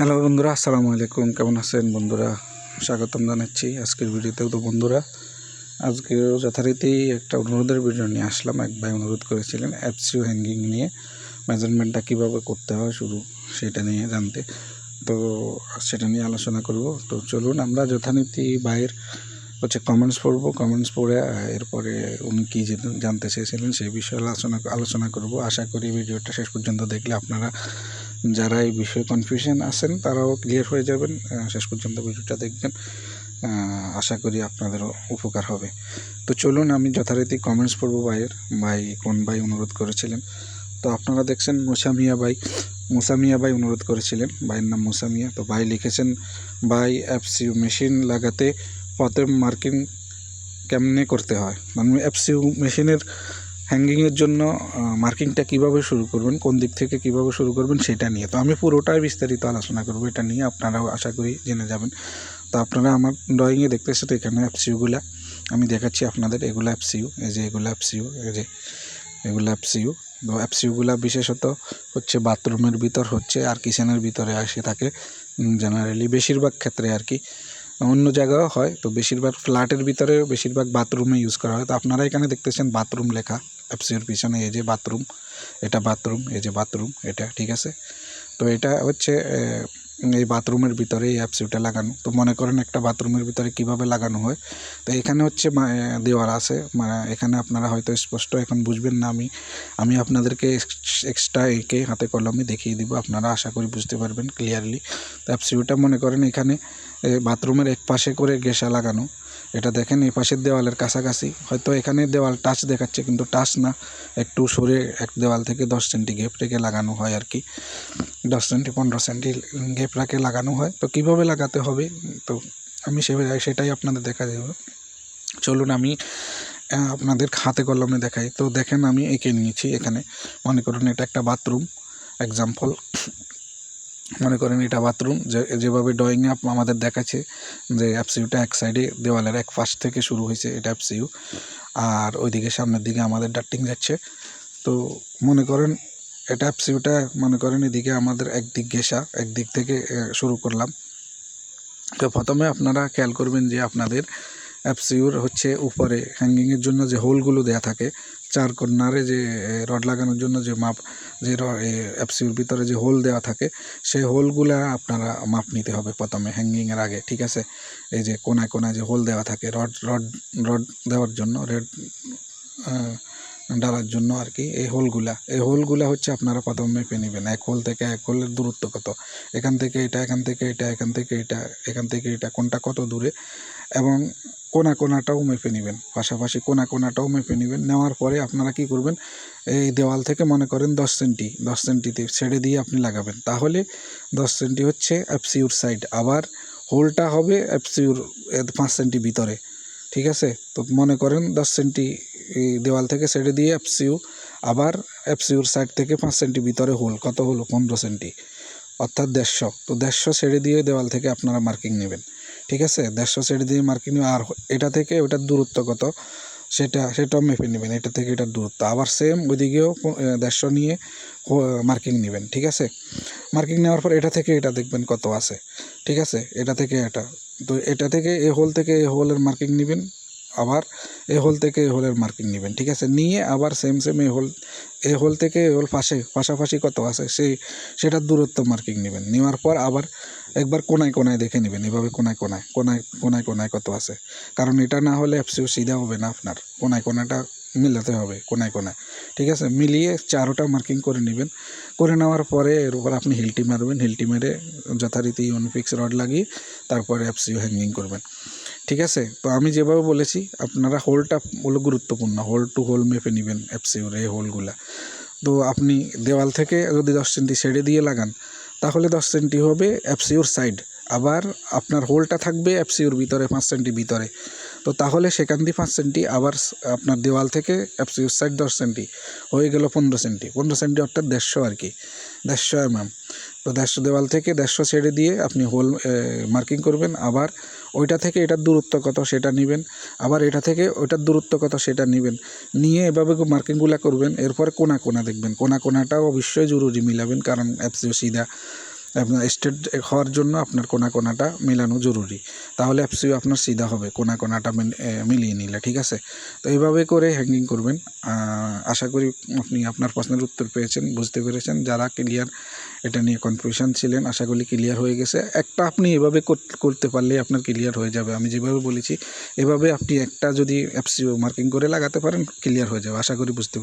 Hello বন্ধুরা, আসসালামু আলাইকুম। কেমন আছেন বন্ধুরা? স্বাগতম জানাচ্ছি আজকের ভিডিওতেও। তো বন্ধুরা, আজকেও যথারীতি একটা অনুরোধের ভিডিও নিয়ে আসলাম। এক ভাই অনুরোধ করেছিলেন এফসিউ হ্যাঙ্গিং নিয়ে, মেজারমেন্টটা কীভাবে করতে হয় শুরু সেটা নিয়ে জানতে। তো সেটা নিয়ে আলোচনা করব। তো চলুন আমরা যথারীতি ভাইয়ের কমেন্টস পড়বো। কমেন্টস পড়ে এরপরে উনি কী জানতে চেয়েছিলেন সেই বিষয়ে আলোচনা করব। আশা করি ভিডিওটা শেষ পর্যন্ত দেখলে আপনারা যারা এই বিষয়ে কনফিউশন আছেন তারাও ক্লিয়ার হয়ে যাবেন। শেষ পর্যন্ত ভিডিওটা দেখবেন, আশা করি আপনাদেরও উপকার হবে। তো চলুন আমি যথারীতি কমেন্টস পড়ব ভাইয়ের। কোন ভাই অনুরোধ করেছিলেন? তো আপনারা দেখছেন মুসামিয়া ভাই অনুরোধ করেছিলেন। ভাইয়ের নাম মুসামিয়া। তো ভাই লিখেছেন, ভাই এফসিউ মেশিন লাগাতে প্রথম মার্কিং কেমনে করতে হয়, মানে এফসিউ মেশিনের হ্যাঙ্গিংয়ের জন্য মার্কিংটা কিভাবে শুরু করবেন, কোন দিক থেকে কিভাবে শুরু করবেন সেটা নিয়ে। তো আমি পুরোটাই বিস্তারিত আলোচনা করবো এটা নিয়ে, আপনারাও আশা করি জেনে যাবেন। তো আপনারা আমার ড্রয়িংয়ে দেখতেছেন এখানে এফসিউগুলা আমি দেখাচ্ছি আপনাদের। এগুলো এফসিউ, এই যে এগুলো এফসিউ, এই যে এগুলো এফসিউ। তো এফসিউগুলা বিশেষত হচ্ছে বাথরুমের ভিতর হচ্ছে আর কিচেনের ভিতরে আসে থাকে জেনারেলি, বেশিরভাগ ক্ষেত্রে আর কি। অন্য জায়গাও হয়, তো বেশিরভাগ ফ্ল্যাটের ভিতরে বেশিরভাগ বাথরুমে ইউজ করা হয়। তো আপনারা এখানে দেখতেছেন বাথরুম লেখা এফসিউর পিছনে, এই যে বাথরুম, এটা বাথরুম, এই যে বাথরুম, এটা ঠিক আছে। তো এটা হচ্ছে এই বাথরুমের ভিতরে এই এফসিউটা লাগানো। তো মনে করেন একটা বাথরুমের ভিতরে কিভাবে লাগানো হয়। তো এখানে হচ্ছে দেওয়াল আছে, মানে এখানে আপনারা হয়তো স্পষ্ট এখন বুঝবেন না, আমি আপনাদেরকে এক্সট্রা এঁকে হাতে কলমে দেখিয়ে দিব, আপনারা আশা করি বুঝতে পারবেন ক্লিয়ারলি। তো এফসিউটা মনে করেন এখানে বাথরুমের এক পাশে করে গেসা লাগানো। এটা দেখেন এই পাশের দেওয়ালের কাছাকাছি, হয়তো এখানে দেওয়াল টাচ দেখাচ্ছে কিন্তু টাচ না, একটু সরে এক দেওয়াল থেকে 10 সেন্টি গ্যাপ রেখে লাগানো হয় আর কি। 10 সেন্টি 15 সেন্টি গ্যাপ রেখে লাগানো হয়। তো কীভাবে লাগাতে হবে তো আমি সেটাই আপনাদের দেখা যাবে। চলুন আমি আপনাদের হাতে কলমে দেখাই। তো দেখেন আমি এঁকে নিয়েছি এখানে। মনে করুন এটা একটা বাথরুম, এক্সাম্পল মনে করেন এটা বাথরুম, যেভাবে ড্রয়িংয়ে আমাদের দেখাচ্ছে যে এফসিউটা এক সাইডে দেওয়ালের এক পাশ থেকে শুরু হয়েছে, এটা এফসিউ, আর ওইদিকে সামনের দিকে আমাদের ডাক্টিং যাচ্ছে। তো মনে করেন এটা এফসিউটা মনে করেন এদিকে আমাদের একদিক ঘেঁষা, একদিক থেকে শুরু করলাম। তো প্রথমে আপনারা খেয়াল করবেন যে আপনাদের এফসিউর হচ্ছে উপরে হ্যাঙ্গিংয়ের জন্য যে হোলগুলো দেয়া থাকে, চার কর্নারে যে রড লাগানোর জন্য যে মাপ, যে এফসিউর ভিতরে যে হোল দেওয়া থাকে সেই হোলগুলা আপনারা মাপ নিতে হবে প্রথমে হ্যাঙ্গিংয়ের আগে, ঠিক আছে। এই যে কোনায় কোনায় যে হোল দেওয়া থাকে রড রড রড দেওয়ার জন্য, ডালার জন্য আর কি, এই হোলগুলা হচ্ছে আপনারা প্রথমে মেপে নেবেন। এক হোল থেকে এক হোলের দূরত্ব কত, এখান থেকে এটা, এখান থেকে এটা, এখান থেকে এটা, এখান থেকে এটা, কোনটা কত দূরে, এবং কোনাটাও মেপে নেবেন, পাশাপাশি কোনাটাও মেপে নেবেন। নেওয়ার পরে আপনারা কি করবেন, এই দেওয়াল থেকে মনে করেন 10 সেন্টিতে ছেড়ে দিয়ে আপনি লাগাবেন। তাহলে 10 সেন্টি হচ্ছে এফসিউর সাইড, আবার হোলটা হবে এফসিউর 5 সেন্টি ভিতরে, ঠিক আছে। তো মনে করেন 10 সেন্টি এই দেওয়াল থেকে ছেড়ে দিয়ে এফসিউ, আবার এফসিউর সাইড থেকে 5 সেন্টি ভিতরে হোল, কত হলো 15 সেন্টি, অর্থাৎ 150। তো 150 ছেড়ে দিয়ে দেওয়াল থেকে আপনারা মার্কিং নেবেন, ঠিক আছে। 150 ছেড়ে দিয়ে মার্কিং নেবেন, আর এটা থেকে ওটার দূরত্ব কত সেটাও মেপে নেবেন, এটা থেকে এটার দূরত্ব, আবার সেম ওইদিকেও 150 নিয়ে মার্কিং নেবেন, ঠিক আছে। মার্কিং নেওয়ার পর এটা থেকে এটা দেখবেন কত আছে, ঠিক আছে। এটা থেকে এটা, তো এটা থেকে এ হোল থেকে এ হোলের মার্কিং নেবেন, আবার এ হোল থেকে এ হোলের মার্কিং নেবেন, ঠিক আছে। নিয়ে আবার সেম এ হোল থেকে এ হোল পাশাপাশি কত আছে সেটার দূরত্ব মার্কিং নেবেন। নেওয়ার পর আবার একবার কোনায় দেখে নেবেন, এভাবে কোনায় কত আছে, কারণ এটা না হলে এফসিউ সিধা হবে না, আপনার কোনাটা মিলাতে হবে, কোনায়, ঠিক আছে। মিলিয়ে চারোটা মার্কিং করে নেবেন। করে নেওয়ার পরে এর উপর আপনি হিলটি মারবেন, হিলটি মেরে যথারীতি ইউনিফিক্স রড লাগিয়ে তারপরে এফসিউ হ্যাঙ্গিং করবেন, ঠিক আছে। তো আমি যেভাবে বলেছি আপনারা হোলটা হলো গুরুত্বপূর্ণ, হোল টু হোল মেপে নেবেন এফসিউর এই হোলগুলা। তো আপনি দেওয়াল থেকে যদি 10 সেন্টি ছেড়ে দিয়ে লাগান তাহলে 10 সেন্টি হবে এফসিউর সাইড, আবার আপনার হোলটা থাকবে এফসিউর ভিতরে 5 সেন্টি ভিতরে। তো তাহলে সেখান দিয়ে 5 সেন্টি, আবার আপনার দেওয়াল থেকে এফসিউর সাইড 10 সেন্টি হয়ে গেল 15 সেন্টি অর্থাৎ 150 আর কি, 150 mm। তো 150 দেওয়াল থেকে 150 ছেড়ে দিয়ে আপনি হোল মার্কিং করবেন, আবার ওইটা থেকে এটার দূরত্ব কত সেটা নেবেন, আবার এটা থেকে ওইটার দূরত্ব কত সেটা নেবেন, নিয়ে এভাবে মার্কিংগুলো করবেন। এরপরে কোনা দেখবেন, কোনাটাও অবশ্যই জরুরি মিলাবেন, কারণ এফসিউ সিধা আপনার স্ট্রেট হওয়ার জন্য আপনার কোনাটা মেলানো জরুরি, তাহলে এফসিও আপনার সিধা হবে কোনাটা মিলিয়ে নিলে, ঠিক আছে। তো এইভাবে করে হ্যাঙ্গিং করবেন। আশা করি আপনি আপনার প্রশ্নের উত্তর পেয়েছেন, বুঝতে পেরেছেন। যারা ক্লিয়ার এটা নিয়ে কনফিউশন ছিলেন, আশা করি ক্লিয়ার হয়ে গেছে। একটা আপনি এভাবে করতে পারলেই আপনার ক্লিয়ার হয়ে যাবে। আমি যেভাবে বলেছি এভাবে আপনি একটা যদি এফসিও মার্কিং করে লাগাতে পারেন ক্লিয়ার হয়ে যাবে, আশা করি বুঝতে